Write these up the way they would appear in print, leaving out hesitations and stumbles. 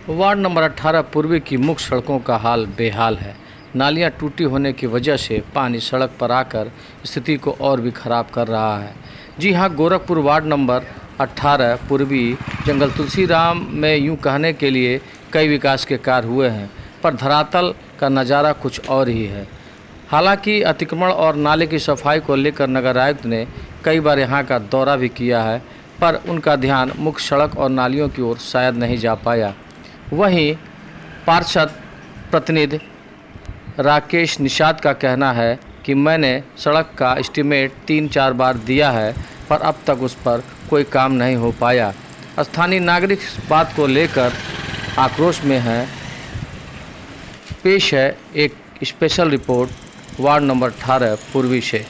Ward number 18 पूर्वी की मुख्य सड़कों का हाल बेहाल है। नालियां टूटी होने की वजह से पानी सड़क पर आकर स्थिति को और भी खराब कर रहा है। जी हां, गोरखपुर वार्ड नंबर 18 पूर्वी जंगल तुलसीराम में यूं कहने के लिए कई विकास के कार्य हुए हैं, पर धरातल का नज़ारा कुछ और ही है। हालांकि अतिक्रमण और नाले की सफाई को लेकर नगर आयुक्त ने कई बार यहां का दौरा भी किया है, पर उनका ध्यान मुख्य सड़क और नालियों की ओर शायद नहीं जा पाया। वहीं पार्षद प्रतिनिधि राकेश निषाद का कहना है कि मैंने सड़क का एस्टीमेट 3-4 बार दिया है, पर अब तक उस पर कोई काम नहीं हो पाया। स्थानीय नागरिक इस बात को लेकर आक्रोश में हैं। पेश है एक स्पेशल रिपोर्ट वार्ड नंबर 18 पूर्वी से।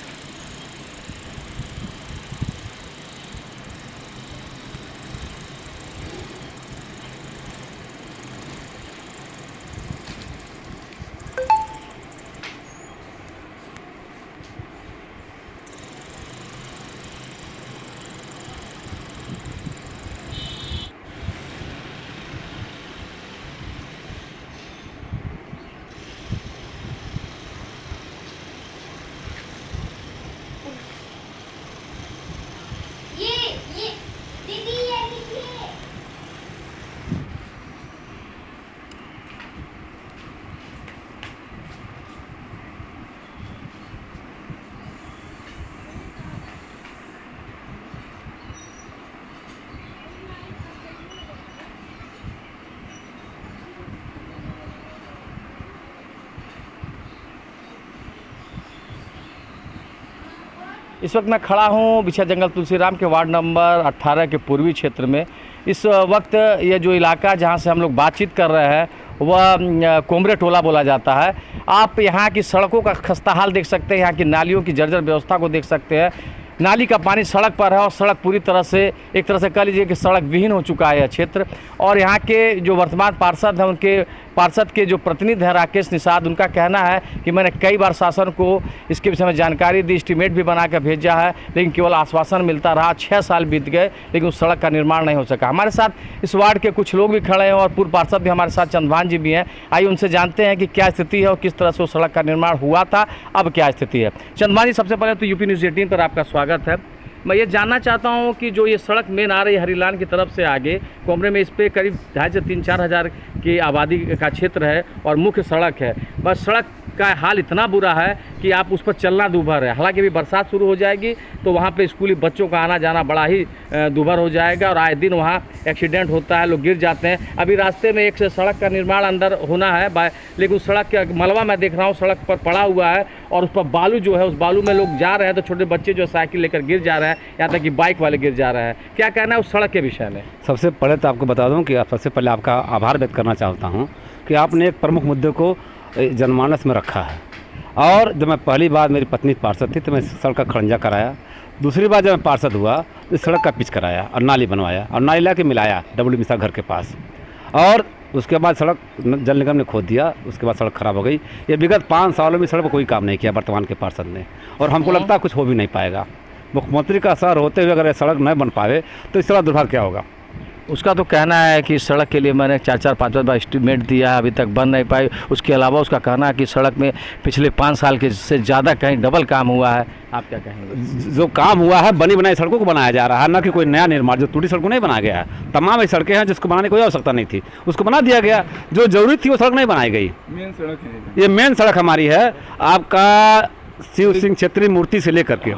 ये दीदी ये देखिए। इस वक्त मैं खड़ा हूँ बिछा जंगल तुलसीराम के वार्ड नंबर 18 के पूर्वी क्षेत्र में। इस वक्त ये जो इलाका जहाँ से हम लोग बातचीत कर रहे हैं वह कोमरे टोला बोला जाता है। आप यहाँ की सड़कों का खस्ता हाल देख सकते हैं, यहाँ की नालियों की जर्जर व्यवस्था को देख सकते हैं। नाली का पानी सड़क पर है और सड़क पूरी तरह से, एक तरह से कह लीजिए कि सड़क विहीन हो चुका है यह क्षेत्र। और यहाँ के जो वर्तमान पार्षद हैं, उनके पार्षद के जो प्रतिनिधि हैं राकेश निषाद, उनका कहना है कि मैंने कई बार शासन को इसके विषय में जानकारी दी, एस्टीमेट भी बना कर भेजा है, लेकिन केवल आश्वासन मिलता रहा। 6 साल बीत गए लेकिन उस सड़क का निर्माण नहीं हो सका। हमारे साथ इस वार्ड के कुछ लोग भी खड़े हैं और पूर्व पार्षद भी हमारे साथ चंदभान जी भी हैं। आइए उनसे जानते हैं कि क्या स्थिति है और किस तरह से उस सड़क का निर्माण हुआ था, अब क्या स्थिति है। चंदभान जी, सबसे पहले तो यूपी न्यूज़ 18 पर आपका स्वागत है। मैं ये जानना चाहता हूँ कि जो ये सड़क मेन आ रही है हरिलान की तरफ से आगे कोमरे में, इस पर करीब 2,500 से 3-4 हज़ार की आबादी का क्षेत्र है और मुख्य सड़क है, बस सड़क का हाल इतना बुरा है कि आप उस पर चलना दूभर है। हालांकि अभी बरसात शुरू हो जाएगी तो वहाँ पे स्कूली बच्चों का आना जाना बड़ा ही दूभर हो जाएगा और आए दिन वहाँ एक्सीडेंट होता है, लोग गिर जाते हैं। अभी रास्ते में एक सड़क का निर्माण अंदर होना है, लेकिन उस सड़क का मलबा मैं देख रहा हूँ सड़क पर पड़ा हुआ है और उस पर बालू जो है, उस बालू में लोग जा रहे हैं तो छोटे बच्चे जो साइकिल लेकर गिर जा रहे हैं, यहाँ तक कि बाइक वाले गिर जा रहे हैं। क्या कहना है उस सड़क के विषय में? सबसे पहले तो आपको बता दूं कि सबसे पहले आपका आभार व्यक्त करना चाहता हूं कि आपने एक प्रमुख मुद्दे को जनमानस में रखा है। और जब मैं पहली बार, मेरी पत्नी पार्षद थी तो मैं सड़क का खड़ंजा कराया। दूसरी बार जब मैं पार्षद हुआ तो सड़क का पिच कराया और नाली बनवाया और नाली ला के मिलाया डब्ल्यू मिश्रा घर के पास। और उसके बाद सड़क जल निगम ने खोद दिया, उसके बाद सड़क खराब हो गई। ये विगत 5 सालों में सड़क पर कोई काम नहीं किया वर्तमान के पार्षद ने, और हमको लगता है कुछ हो भी नहीं पाएगा। मुख्यमंत्री का असर होते हुए अगर सड़क न बन पावे तो इस तरह दुर्भाग्य क्या होगा। उसका तो कहना है कि सड़क के लिए मैंने 4-5 बार एस्टीमेट दिया है, अभी तक बन नहीं पाई। उसके अलावा उसका कहना है कि सड़क में पिछले 5 साल के से ज़्यादा कहीं डबल काम हुआ है। आप क्या कहेंगे? जो काम हुआ है बनी बनाई सड़कों को बनाया जा रहा है, न कि कोई नया निर्माण। जो टूटी सड़कों नहीं बनाया गया है, तमाम ऐसी सड़कें हैं जिसको बनाने की कोई आवश्यकता नहीं थी, उसको बना दिया गया। जो जरूरी थी वो सड़क नहीं बनाई गई। मेन सड़क है ये मेन सड़क हमारी है। आपका शिव सिंह क्षेत्रीय मूर्ति से लेकर के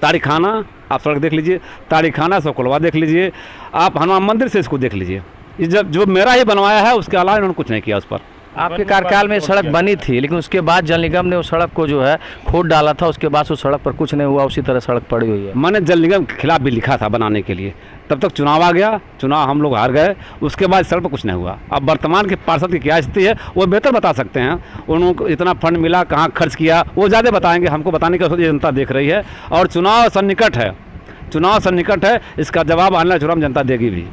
तारीखाना आप सड़क देख लीजिए, तारीखाना सोकोलवा देख लीजिए, आप हनुमान मंदिर से इसको देख लीजिए। ये जब जो मेरा ही बनवाया है उसके अलावा इन्होंने कुछ नहीं किया उस पर। आपके कार्यकाल में सड़क बनी थी, लेकिन उसके बाद जल निगम ने उस सड़क को जो है खोद डाला था, उसके बाद उस सड़क पर कुछ नहीं हुआ, उसी तरह सड़क पड़ी हुई है। मैंने जल निगम के खिलाफ भी लिखा था बनाने के लिए, तब तक चुनाव आ गया, चुनाव हम लोग हार गए, उसके बाद सड़क पर कुछ नहीं हुआ। अब वर्तमान के पार्षद की क्या स्थिति है वो बेहतर बता सकते हैं। उनको इतना फंड मिला, कहाँ खर्च किया, वो ज़्यादा बताएंगे। हमको बताने की जनता देख रही है और चुनाव सन्निकट है, चुनाव सन्निकट है। इसका जवाब आने वाले चुनाव में जनता देगी भी।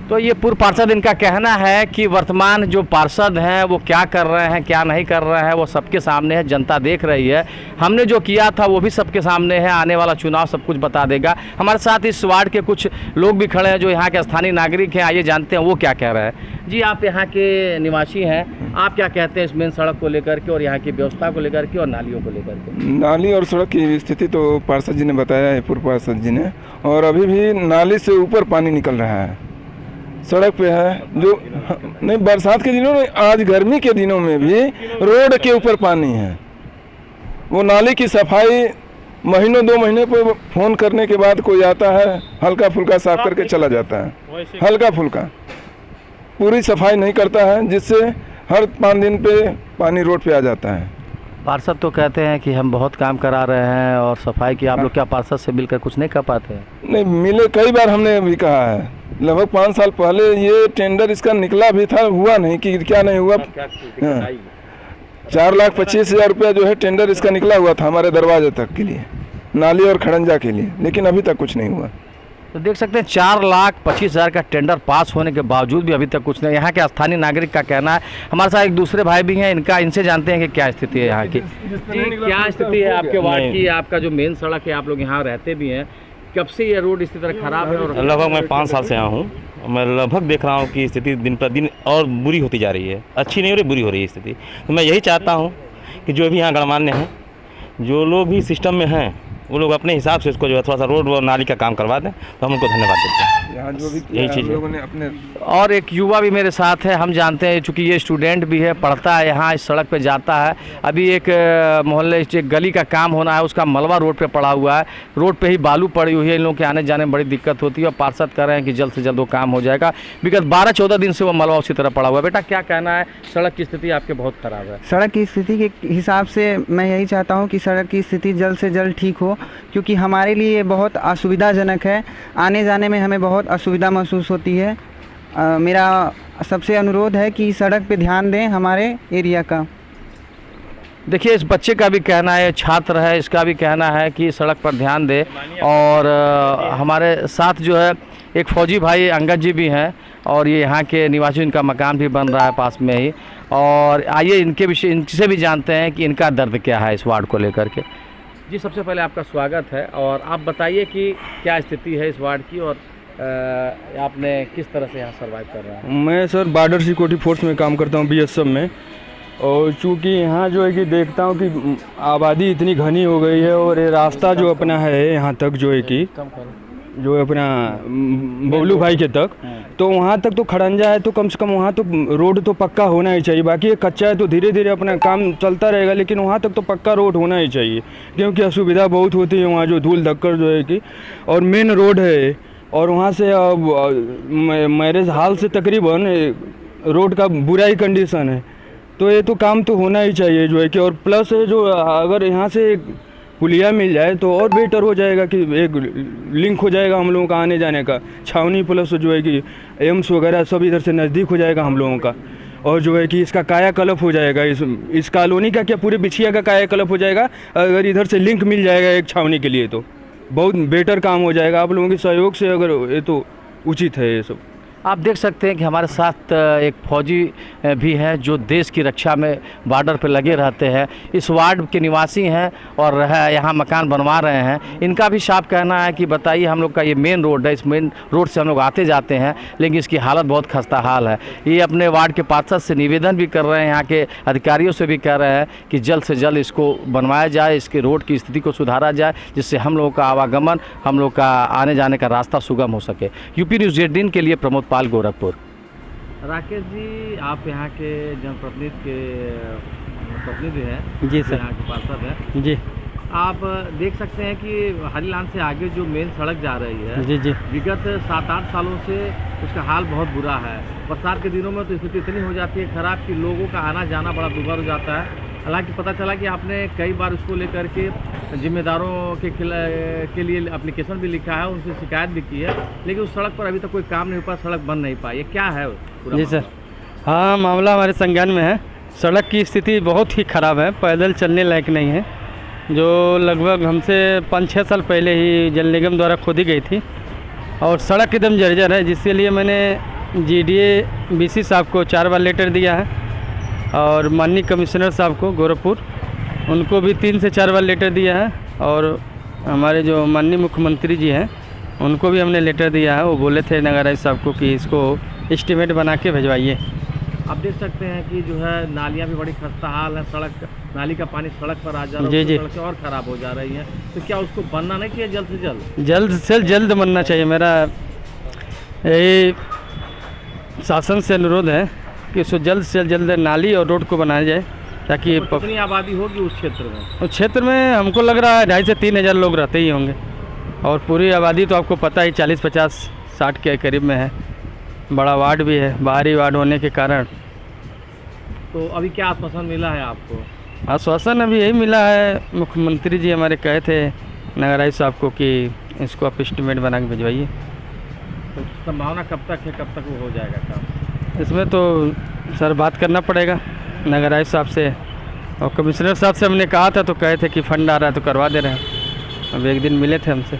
तो ये पूर्व पार्षद, इनका कहना है कि वर्तमान जो पार्षद हैं वो क्या कर रहे हैं क्या नहीं कर रहे हैं वो सबके सामने है, जनता देख रही है। हमने जो किया था वो भी सबके सामने है, आने वाला चुनाव सब कुछ बता देगा। हमारे साथ इस वार्ड के कुछ लोग भी खड़े हैं जो यहाँ के स्थानीय नागरिक हैं, आइए जानते हैं वो क्या कह रहे हैं। जी, आप यहाँ के निवासी हैं, आप क्या कहते हैं इस मेन सड़क को लेकर के और यहाँ की व्यवस्था को लेकर के और नालियों को लेकर के? नाली और सड़क की स्थिति तो पार्षद जी ने बताया है, पूर्व पार्षद जी ने, और अभी भी नाली से ऊपर पानी निकल रहा है, सड़क पे है जो नहीं, बरसात के दिनों में, आज गर्मी के दिनों में भी रोड के ऊपर पानी है। वो नाली की सफाई महीनों 2 महीने पर फ़ोन करने के बाद कोई आता है, हल्का फुल्का साफ करके चला जाता है, हल्का फुल्का, पूरी सफाई नहीं करता है, जिससे हर 5 दिन पे पानी रोड पे आ जाता है। पार्षद तो कहते हैं कि हम बहुत काम करा रहे हैं और सफाई की, आप लोग क्या पार्षद से मिलकर कुछ नहीं कर पाते हैं? नहीं मिले, कई बार हमने भी कहा है, लगभग 5 साल पहले ये टेंडर इसका निकला भी था, हुआ नहीं कि क्या नहीं हुआ। 4,25,000 रुपया जो है टेंडर इसका निकला हुआ था हमारे दरवाजे तक के लिए, नाली और खड़ंजा के लिए, लेकिन अभी तक कुछ नहीं हुआ। तो देख सकते हैं 4,25,000 का टेंडर पास होने के बावजूद भी अभी तक कुछ नहीं। यहाँ के स्थानीय नागरिक का कहना है। हमारे साथ एक दूसरे भाई भी हैं, इनसे जानते हैं कि क्या स्थिति है यहाँ की। जी, क्या स्थिति है आपके वार्ड की? आपका जो मेन सड़क है, आप लोग यहाँ रहते भी हैं, कब से ये रोड इस तरह खराब है? और लगभग मैं 5 साल से आया हूँ, मैं लगभग देख रहा हूँ कि स्थिति दिन प्रतिदिन और बुरी होती जा रही है, अच्छी नहीं हो रही, बुरी हो रही है स्थिति। तो मैं यही चाहता हूँ कि जो भी यहाँ गणमान्य हैं, जो लोग भी सिस्टम में हैं, वो लोग अपने हिसाब से इसको जो है थोड़ा सा रोड और नाली का काम करवा दें तो हम उनको धन्यवाद देते हैं। यहाँ जो भी यही चीज़ लोगों ने अपने। और एक युवा भी मेरे साथ है, हम जानते हैं चूँकि ये स्टूडेंट भी है, पढ़ता है यहाँ, इस सड़क पे जाता है। अभी एक मोहल्ले एक गली का काम होना है, उसका मलबा रोड पे पड़ा हुआ है, रोड पे ही बालू पड़ी हुई है, इन लोगों के आने जाने में बड़ी दिक्कत होती है और पार्षद कह रहे हैं कि जल्द से जल्द वो काम हो जाएगा। विगत 12-14 दिन से वो मलबा उसी तरह पड़ा हुआ है। बेटा, क्या कहना है? सड़क की स्थिति आपके बहुत ख़राब है। सड़क की स्थिति के हिसाब से मैं यही चाहता हूँ कि सड़क की स्थिति जल्द से जल्द ठीक हो, क्योंकि हमारे लिए बहुत असुविधाजनक है, आने जाने में हमें बहुत असुविधा महसूस होती है। मेरा सबसे अनुरोध है कि सड़क पे ध्यान दें हमारे एरिया का। देखिए, इस बच्चे का भी कहना है, छात्र है, इसका भी कहना है कि सड़क पर ध्यान दे। और हमारे साथ जो है एक फौजी भाई अंगद जी भी हैं और ये यहाँ के निवासी, इनका मकान भी बन रहा है पास में ही। और आइए इनके विषय, इनसे भी जानते हैं कि इनका दर्द क्या है इस वार्ड को लेकर के। जी, सबसे पहले आपका स्वागत है और आप बताइए कि क्या स्थिति है इस वार्ड की और आपने किस तरह से यहाँ सर्वाइव कर रहे हैं? मैं सर बॉर्डर सिक्योरिटी फोर्स में काम करता हूँ, BSF में। और चूँकि यहाँ जो है कि देखता हूँ कि आबादी इतनी घनी हो गई है और ये रास्ता जो अपना है यहाँ तक जो है कि जो है अपना बबलू भाई के तक, तो वहाँ तक तो खड़ंजा है, तो कम से कम वहाँ तो रोड तो पक्का होना ही चाहिए। बाकी ये कच्चा है तो धीरे धीरे अपना काम चलता रहेगा, लेकिन वहाँ तक तो पक्का रोड होना ही चाहिए, क्योंकि असुविधा बहुत होती है वहाँ जो धूल धक्कर जो है कि। और मेन रोड है और वहाँ से मैरिज हाल से तकरीबन रोड का बुरा ही कंडीशन है, तो ये तो काम तो होना ही चाहिए जो है कि। और प्लस जो अगर यहाँ से पुलिया मिल जाए तो और बेटर हो जाएगा कि एक लिंक हो जाएगा हम लोगों का आने जाने का, छावनी प्लस जो है कि एम्स वगैरह सब इधर से नज़दीक हो जाएगा हम लोगों का। और जो है कि इसका कायाकल्प हो जाएगा, इस कॉलोनी का क्या पूरे बिछिया का कायाकल्प हो जाएगा अगर इधर से लिंक मिल जाएगा एक छावनी के लिए, तो बहुत बेटर काम हो जाएगा आप लोगों के सहयोग से, अगर ये तो उचित है ये सब। आप देख सकते हैं कि हमारे साथ एक फौजी भी हैं जो देश की रक्षा में बॉर्डर पर लगे रहते हैं, इस वार्ड के निवासी हैं और यहाँ मकान बनवा रहे हैं। इनका भी साफ कहना है कि बताइए, हम लोग का ये मेन रोड है, इस मेन रोड से हम लोग आते जाते हैं, लेकिन इसकी हालत बहुत खस्ता हाल है। ये अपने वार्ड के पार्षद से निवेदन भी कर रहे हैं, यहाँ के अधिकारियों से भी कह रहे हैं कि जल्द से जल्द इसको बनवाया जाए, इसके रोड की स्थिति को सुधारा जाए, जिससे हम लोगों का आवागमन, हम लोग का आने जाने का रास्ता सुगम हो सके। यूपी न्यूज़ 18 के लिए प्रमोद पाल, गोरखपुर। राकेश जी, आप यहाँ के जनप्रतिनिधि हैं? जी सर। यहाँ के पार्षद हैं जी। आप देख सकते हैं कि हरिलान से आगे जो मेन सड़क जा रही है, जी जी, विगत 7-8 सालों से उसका हाल बहुत बुरा है। बरसात के दिनों में तो स्थिति इतनी हो जाती है खराब कि लोगों का आना जाना बड़ा दुर्भर हो जाता है। हालांकि पता चला कि आपने कई बार उसको लेकर के जिम्मेदारों के लिए एप्लीकेशन भी लिखा है, उनसे शिकायत भी की है, लेकिन उस सड़क पर अभी तक कोई काम नहीं हो पाया, सड़क बन नहीं पाई। ये क्या है पूरा? जी सर, हाँ, मामला हमारे संज्ञान में है। सड़क की स्थिति बहुत ही ख़राब है, पैदल चलने लायक नहीं है, जो लगभग हमसे 5-6 साल पहले ही जल निगम द्वारा खोदी गई थी और सड़क एकदम जर्जर है, जिसके लिए मैंने जीडीए बीसी साहब को 4 बार लेटर दिया है और माननीय कमिश्नर साहब को गोरखपुर उनको भी 3 से 4 बार लेटर दिया है और हमारे जो माननीय मुख्यमंत्री जी हैं उनको भी हमने लेटर दिया है। वो बोले थे नगर आयुक्त साहब को कि इसको एस्टीमेट बना के भिजवाइए। आप देख सकते हैं कि जो है नालियाँ भी बड़ी खस्ता हाल है, सड़क नाली का पानी सड़क पर आ जा रहा है, जी। सड़कें और ख़राब हो जा रही हैं। तो क्या उसको बनना नहीं चाहिए जल्द से जल्द? जल्द से जल्द बनना चाहिए। मेरा यही शासन से अनुरोध है कि इसको जल्द से जल्द नाली और रोड को बनाया जाए ताकि कितनी आबादी होगी उस क्षेत्र में? उस क्षेत्र में हमको लग रहा है 2,500 से 3,000 लोग रहते ही होंगे और पूरी आबादी तो आपको पता ही 40, 50, 60 के करीब में है। बड़ा वार्ड भी है, बाहरी वार्ड होने के कारण। तो अभी क्या आश्वासन मिला है आपको? आश्वासन अभी यही मिला है, मुख्यमंत्री जी हमारे कहे थे नगर आयुक्त साहब को कि इसको आप एस्टीमेट बना के भिजवाइए। तो संभावना कब तक है, कब तक वो हो जाएगा काम? इसमें तो सर बात करना पड़ेगा नगर आयुक्त साहब से और कमिश्नर साहब से हमने कहा था तो कहे थे कि फंड आ रहा है तो करवा दे रहे हैं। अब एक दिन मिले थे हमसे।